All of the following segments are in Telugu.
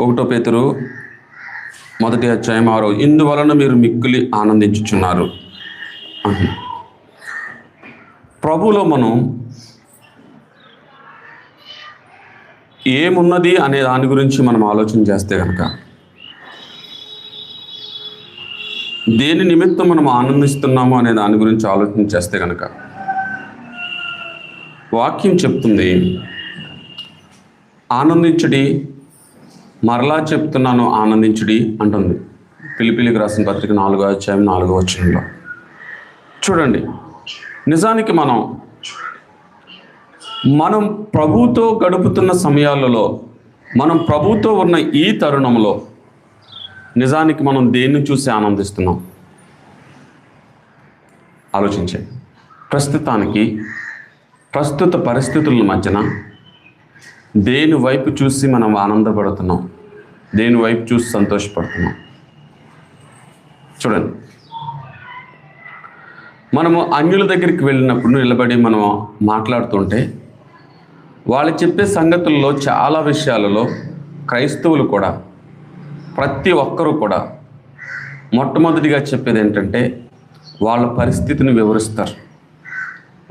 ఒకటో పేతురు 1:6 ఇందువలన మీరు మిక్కిలి ఆనందించుచున్నారు. ప్రభువులో మనం ఏమున్నది అనే దాని గురించి మనం ఆలోచన చేస్తే కనుక, దేని నిమిత్తం మనం ఆనందిస్తున్నాము అనే దాని గురించి ఆలోచన చేస్తే కనుక, వాక్యం చెప్తుంది ఆనందించుడి, మరలా చెప్తున్నాను ఆనందించుడి అంటుంది. ఫిలిప్పీయులకు రాసిన పత్రిక 4:4 చూడండి. నిజానికి మనం ప్రభువుతో గడుపుతున్న సమయాలలో, మనం ప్రభువుతో ఉన్న ఈ తరుణంలో నిజానికి మనం దేన్ని చూసి ఆనందిస్తున్నాం ఆలోచించండి. ప్రస్తుత పరిస్థితుల మధ్యన దేని వైపు చూసి మనం ఆనందపడుతున్నాం, దేని వైపు చూసి సంతోషపడుతున్నాం? చూడండి, మనము అన్యుల దగ్గరికి వెళ్ళినప్పుడు నిలబడి మనం మాట్లాడుతుంటే వాళ్ళు చెప్పే సంగతుల్లో చాలా విషయాలలో క్రైస్తవులు కూడా, ప్రతి ఒక్కరూ కూడా మొట్టమొదటిగా చెప్పేది ఏంటంటే వాళ్ళ పరిస్థితిని వివరిస్తారు,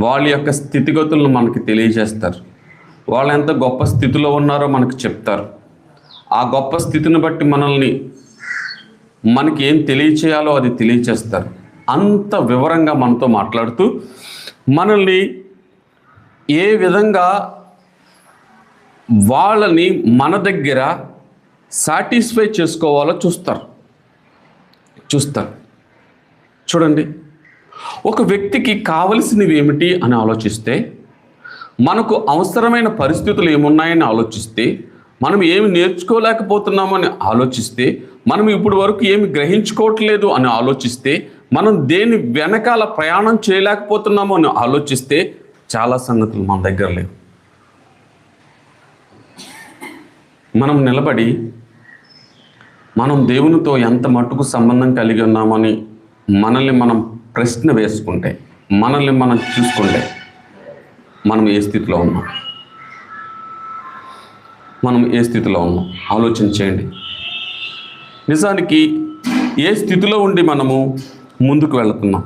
వాళ్ళ యొక్క స్థితిగతులను మనకి తెలియజేస్తారు, వాళ్ళు ఎంత గొప్ప స్థితిలో ఉన్నారో మనకు చెప్తారు. ఆ గొప్ప స్థితిని బట్టి మనకి ఏం తెలియచేయాలో అది తెలియచేస్తారు. అంత వివరంగా మనతో మాట్లాడుతూ మనల్ని ఏ విధంగా వాళ్ళని మన దగ్గర సాటిస్ఫై చేసుకోవాలో చూస్తారు. చూడండి, ఒక వ్యక్తికి కావలసినవి ఏమిటి అని ఆలోచిస్తే, మనకు అవసరమైన పరిస్థితులు ఏమున్నాయని ఆలోచిస్తే, మనం ఏమి నేర్చుకోలేకపోతున్నామని ఆలోచిస్తే, మనం ఇప్పుడు వరకు ఏమి గ్రహించుకోవట్లేదు అని ఆలోచిస్తే, మనం దేని వెనకాల ప్రయాణం చేయలేకపోతున్నామో అని ఆలోచిస్తే చాలా సంగతులు మన దగ్గర లేవు. మనం నిలబడి మనం దేవునితో ఎంత మట్టుకు సంబంధం కలిగి ఉన్నామని మనల్ని మనం ప్రశ్న వేసుకుంటే, మనల్ని మనం చూసుకుంటే మనం ఏ స్థితిలో ఉన్నాం, ఆలోచన చేయండి. నిజానికి ఏ స్థితిలో ఉండి మనము ముందుకు వెళుతున్నాం?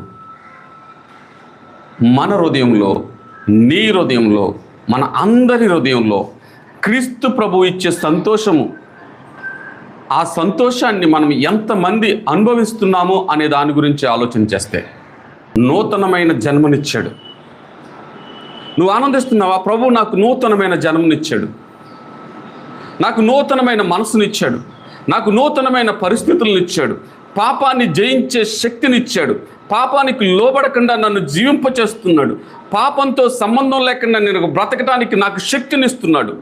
మన హృదయంలో, నీ హృదయంలో, మన అందరి హృదయంలో క్రీస్తు ప్రభు ఇచ్చే సంతోషము, ఆ సంతోషాన్ని మనం ఎంతమంది అనుభవిస్తున్నామో అనే దాని గురించి ఆలోచన చేస్తే, నూతనమైన జన్మనిచ్చాడు. నువ్వు ఆనందిస్తున్నావా? ప్రభు నాకు నూతనమైన జన్మనిచ్చాడు, నాకు నూతనమైన మనసునిచ్చాడు, నాకు నూతనమైన పరిస్థితులను ఇచ్చాడు, పాపాన్ని జయించే శక్తినిచ్చాడు, పాపానికి లోబడకుండా నన్ను జీవింపచేస్తున్నాడు, పాపంతో సంబంధం లేకుండా నేను బ్రతకడానికి నాకు శక్తినిస్తున్నాడు.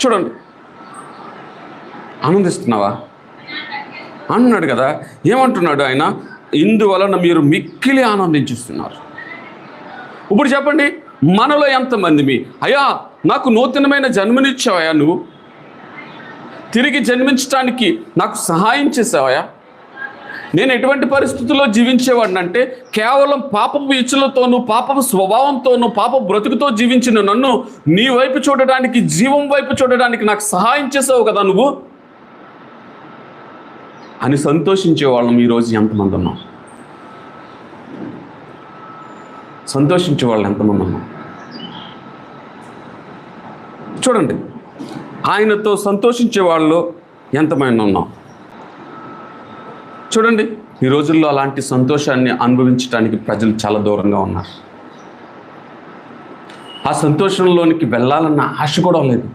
చూడండి, ఆనందిస్తున్నావా అన్నాడు కదా. ఏమంటున్నాడు ఆయన? ఇందువలన మీరు మిక్కిలి ఆనందించుస్తున్నారు. ఇప్పుడు చెప్పండి, మనలో ఎంతమంది అయ్యా నాకు నూతనమైన జన్మనిచ్చావయ్యా, నువ్వు తిరిగి జన్మించడానికి నాకు సహాయం చేసావయ్యా. నేను ఎటువంటి పరిస్థితుల్లో జీవించేవాడినంటే కేవలం పాపపు ఇచ్చులతోనూ, పాపపు స్వభావంతోనూ, పాపపు బ్రతుకుతో జీవించిన నన్ను నీ వైపు చూడడానికి, జీవం వైపు చూడడానికి నాకు సహాయం చేసావు కదా నువ్వు అని సంతోషించే వాళ్ళం ఈరోజు ఎంతమంది ఉన్నాం? సంతోషించే వాళ్ళు ఎంతమంది ఉన్నాం? చూడండి, ఆయనతో సంతోషించే వాళ్ళు ఎంతమంది ఉన్నాం? చూడండి, ఈ రోజుల్లో అలాంటి సంతోషాన్ని అనుభవించడానికి ప్రజలు చాలా దూరంగా ఉన్నారు. ఆ సంతోషంలోనికి వెళ్ళాలన్న ఆశ కూడా లేదు.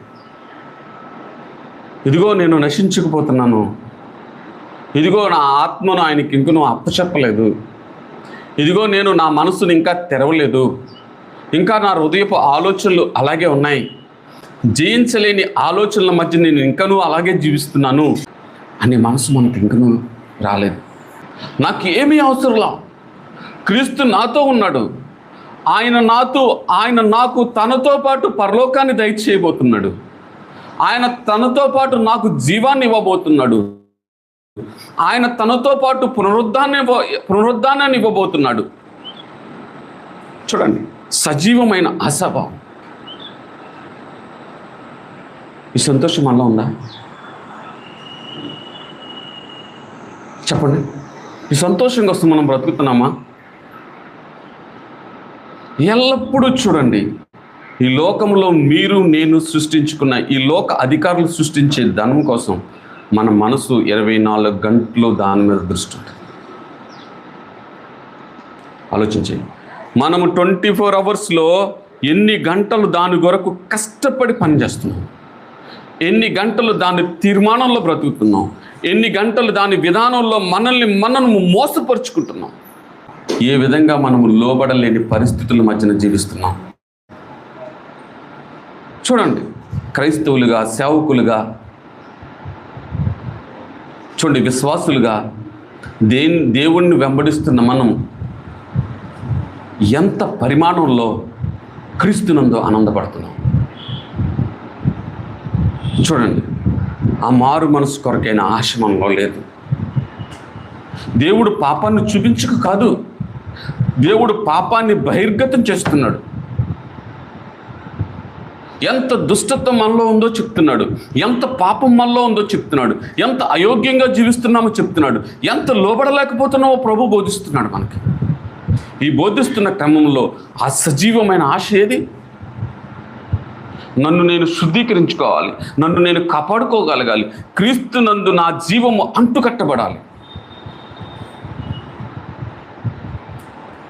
ఇదిగో నేను నశించకపోతున్నాను, ఇదిగో నా ఆత్మను ఆయనకి ఇంకనూ అప్పచెప్పలేదు, ఇదిగో నేను నా మనసును ఇంకా తెరవలేదు, ఇంకా నా హృదయపు ఆలోచనలు అలాగే ఉన్నాయి, జయించలేని ఆలోచనల మధ్య నేను ఇంకనూ అలాగే జీవిస్తున్నాను అనే మనసు మనకు ఇంకనూ రాలేదు. నాకు ఏమీ అవసరంలా, క్రీస్తు నాతో ఉన్నాడు, ఆయన నాకు తనతో పాటు పరలోకాన్ని దయచేయబోతున్నాడు, ఆయన తనతో పాటు నాకు జీవాన్ని ఇవ్వబోతున్నాడు, ఆయన తనతో పాటు పునరుద్ధానాన్ని ఇవ్వబోతున్నాడు. చూడండి, సజీవమైన ఆశాభావం. ఈ సంతోషం మనలో ఉందా? చెప్పండి. ఈ సంతోషం కోసం మనం బ్రతుకుతున్నామా? ఎల్లప్పుడూ చూడండి, ఈ లోకంలో మీరు నేను సృష్టించుకున్న ఈ లోక అధికారులు సృష్టించే ధనం కోసం మన మనసు 24 గంటలు దాని మీద దృష్టి ఉంటుంది. ఆలోచించండి. మనము 24 అవర్స్లో ఎన్ని గంటలు దాని కొరకు కష్టపడి పనిచేస్తున్నాం, ఎన్ని గంటలు దాని తీర్మానంలో బ్రతుకుతున్నాం, ఎన్ని గంటలు దాని విధానంలో మనము మోసపరుచుకుంటున్నాం, ఏ విధంగా మనము లోబడలేని పరిస్థితుల మధ్యన జీవిస్తున్నాం. చూడండి, క్రైస్తవులుగా, సేవకులుగా, చూడండి విశ్వాసులుగా దేవుణ్ణి వెంబడిస్తున్న మనం ఎంత పరిమాణంలో క్రీస్తునందు ఆనందపడుతున్నాం. చూడండి, ఆ మారు మనసు కొరకైన ఆశ మనలో లేదు. దేవుడు పాపాన్ని చూపించక కాదు, దేవుడు పాపాన్ని బహిర్గతం చేస్తున్నాడు. ఎంత దుష్టత్వం మనలో ఉందో చెప్తున్నాడు, ఎంత పాపం మనలో ఉందో చెప్తున్నాడు, ఎంత అయోగ్యంగా జీవిస్తున్నామో చెప్తున్నాడు, ఎంత లోబడలేకపోతున్నామో ప్రభు బోధిస్తున్నాడు మనకి. ఈ బోధిస్తున్న క్రమంలో ఆ సజీవమైన ఆశ ఏది? నన్ను నేను శుద్ధీకరించుకోవాలి, నన్ను నేను కాపాడుకోగలగాలి, క్రీస్తునందు నా జీవము అంటుకట్టబడాలి.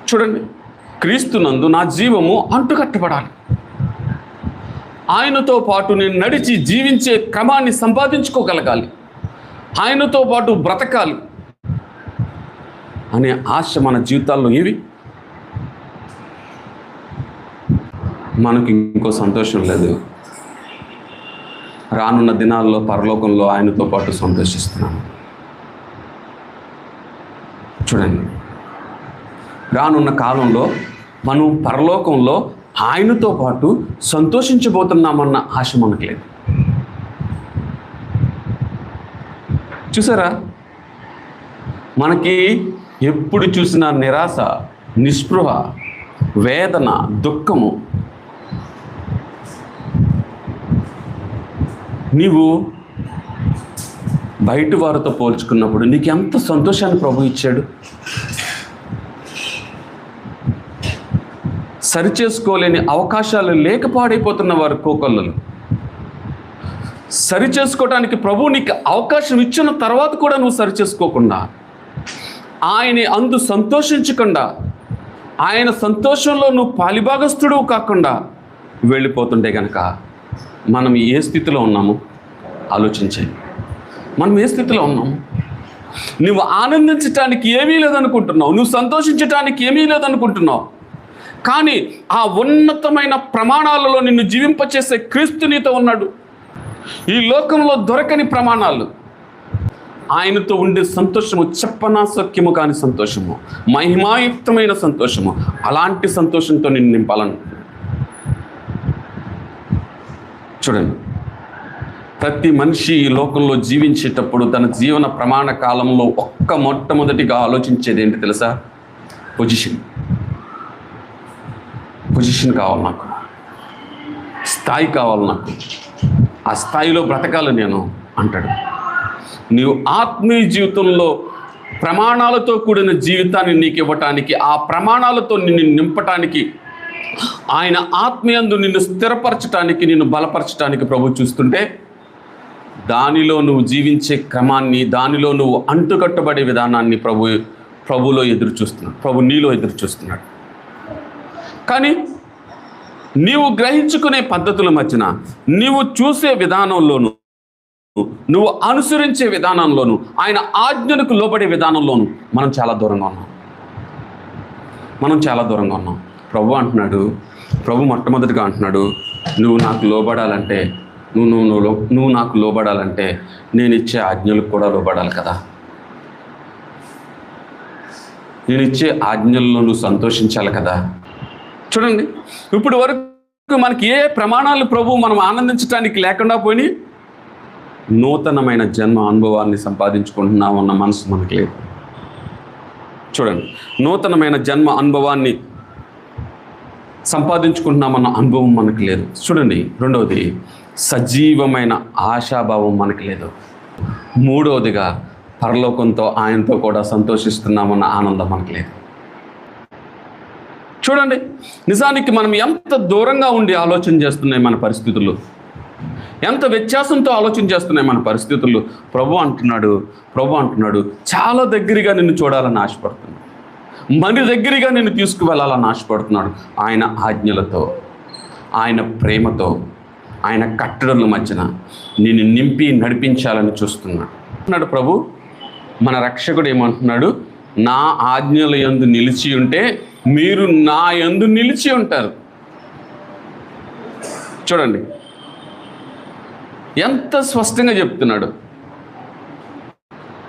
చూడండి, క్రీస్తునందు నా జీవము అంటుకట్టబడాలి. ఆయనతో పాటు నేను నడిచి జీవించే క్రమాన్ని సంపాదించుకోగలగాలి, ఆయనతో పాటు బ్రతకాలి అనే ఆశ మన జీవితాల్లో ఏవి? మనకి ఇంకో సంతోషం లేదు. రానున్న దినాల్లో పరలోకంలో ఆయనతో పాటు సంతోషిస్తున్నాను. చూడండి, రానున్న కాలంలో మనం పరలోకంలో ఆయనతో పాటు సంతోషించబోతున్నామన్న ఆశ మనకు లేదు. చూసారా, మనకి ఎప్పుడు చూసినా నిరాశ, నిస్పృహ, వేదన, దుఃఖము. నీవు బయట వారితో పోల్చుకున్నప్పుడు నీకు ఎంత సంతోషాన్ని ప్రభు ఇచ్చాడు. సరిచేసుకోలేని అవకాశాలు లేక పాడైపోతున్న వారు కోకొల్లలు. సరిచేసుకోవడానికి ప్రభు నీకు అవకాశం ఇచ్చిన తర్వాత కూడా నువ్వు సరిచేసుకోకుండా, ఆయన అందు సంతోషించకుండా, ఆయన సంతోషంలో నువ్వు పాలిభాగస్తుడు కాకుండా వెళ్ళిపోతుంటే కనుక మనం ఏ స్థితిలో ఉన్నాము ఆలోచించాలి. మనం ఏ స్థితిలో ఉన్నాము? నువ్వు ఆనందించటానికి ఏమీ లేదనుకుంటున్నావు, నువ్వు సంతోషించటానికి ఏమీ లేదనుకుంటున్నావు. కానీ ఆ ఉన్నతమైన ప్రమాణాలలో నిన్ను జీవింపచేసే క్రీస్తు నీతో ఉన్నాడు. ఈ లోకంలో దొరకని ప్రమాణాలు, ఆయనతో ఉండే సంతోషము చెప్పనాశక్యము కాని సంతోషము, మహిమాయుక్తమైన సంతోషము. అలాంటి సంతోషంతో నిన్ను నింపాలనుకుంటున్నాను. చూడండి, ప్రతి మనిషి ఈ లోకంలో జీవించేటప్పుడు తన జీవన ప్రమాణ కాలంలో మొట్టమొదటిగా ఆలోచించేది ఏంటి తెలుసా? పొజిషన్ కావాలి, నాకు స్థాయి కావాలి, నాకు ఆ స్థాయిలో బ్రతకాలి నేను అంటాడు. నీవు ఆత్మీయ జీవితంలో ప్రమాణాలతో కూడిన జీవితాన్ని నీకు ఇవ్వటానికి, ఆ ప్రమాణాలతో నిన్ను నింపటానికి, ఆయన ఆత్మీయందు నిన్ను స్థిరపరచటానికి, నిన్ను బలపరచటానికి ప్రభు చూస్తుంటే, దానిలో నువ్వు జీవించే క్రమాన్ని, దానిలో నువ్వు అంటుకట్టబడే విధానాన్ని ప్రభులో ఎదురు చూస్తున్నాడు, ప్రభు నీలో ఎదురు చూస్తున్నాడు. కానీ నీవు గ్రహించుకునే పద్ధతుల మధ్యన, నీవు చూసే విధానంలోను, నువ్వు అనుసరించే విధానంలోను, ఆయన ఆజ్ఞలకు లోబడే విధానంలోను మనం చాలా దూరంగా ఉన్నాం. ప్రభు మొట్టమొదటిగా అంటున్నాడు, నువ్వు నాకు లోబడాలంటే, నువ్వు నాకు లోబడాలంటే నేను ఇచ్చే ఆజ్ఞలకు కూడా లోబడాలి కదా. నేను ఇచ్చే ఆజ్ఞల్లో నువ్వు సంతోషించాలి కదా. చూడండి, ఇప్పుడు వరకు మనకి ఏ ప్రమాణాలు ప్రభు మనం ఆనందించడానికి లేకుండా పోయి నూతనమైన జన్మ అనుభవాన్ని సంపాదించుకుంటున్నామన్న మనసు మనకి లేదు. చూడండి, నూతనమైన జన్మ అనుభవాన్ని సంపాదించుకుంటున్నామన్న అనుభవం మనకు లేదు. చూడండి, రెండవది సజీవమైన ఆశాభావం మనకి లేదు. మూడవదిగా పరలోకంతో ఆయనతో కూడా సంతోషిస్తున్నామన్న ఆనందం మనకు లేదు. చూడండి, నిజానికి మనం ఎంత దూరంగా ఉండి ఆలోచన చేస్తున్నాయి మన పరిస్థితులు, ఎంత వ్యత్యాసంతో ఆలోచన చేస్తున్నాయి మన పరిస్థితులు. ప్రభు అంటున్నాడు చాలా దగ్గరగా నిన్ను చూడాలని ఆశపడుతున్నాడు, మన దగ్గరగా నిన్ను తీసుకువెళ్ళాలని ఆశపడుతున్నాడు. ఆయన ఆజ్ఞలతో, ఆయన ప్రేమతో, ఆయన కట్టడల మధ్యన నిన్ను నింపి నడిపించాలని చూస్తున్నాడు ప్రభు. మన రక్షకుడు ఏమంటున్నాడు? నా ఆజ్ఞల యందు నిలిచి ఉంటే మీరు నా యందు నిలిచి ఉంటారు. చూడండి ఎంత స్పష్టంగా చెప్తున్నాడు.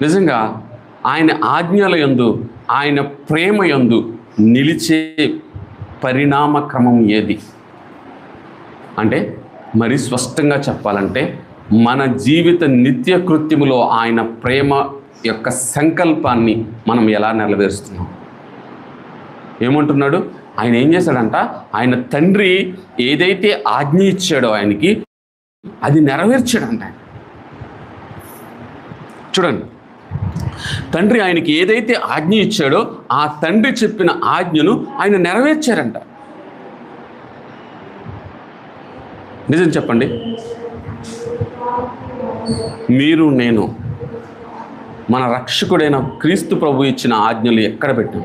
నిజంగా ఆయన ఆజ్ఞల యందు, ఆయన ప్రేమ యందు నిలిచే పరిణామ క్రమం ఏది అంటే, మరి స్పష్టంగా చెప్పాలంటే మన జీవిత నిత్య కృత్యములో ఆయన ప్రేమ యొక్క సంకల్పాన్ని మనం ఎలా నెరవేరుస్తున్నాం? ఏమంటున్నాడు? ఆయన ఏం చేశాడంట? ఆయన తండ్రి ఏదైతే ఆజ్ఞ ఇచ్చాడో ఆయనకి, అది నెరవేర్చాడంట. చూడండి, తండ్రి ఆయనకి ఏదైతే ఆజ్ఞ ఇచ్చాడో ఆ తండ్రి చెప్పిన ఆజ్ఞను ఆయన నెరవేర్చారంట. నిజం చెప్పండి, మీరు నేను మన రక్షకుడైన క్రీస్తు ప్రభు ఇచ్చిన ఆజ్ఞలు ఎక్కడ పెట్టాం?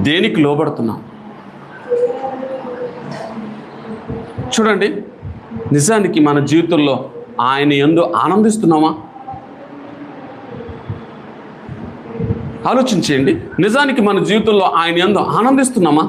దేనికి లోబడుతున్నాం? చూడండి, నిజానికి మన జీవితంలో ఆయన యందు ఆనందిస్తున్నామా? ఆలోచించేయండి. నిజానికి మన జీవితంలో ఆయన యందు ఆనందిస్తున్నామా?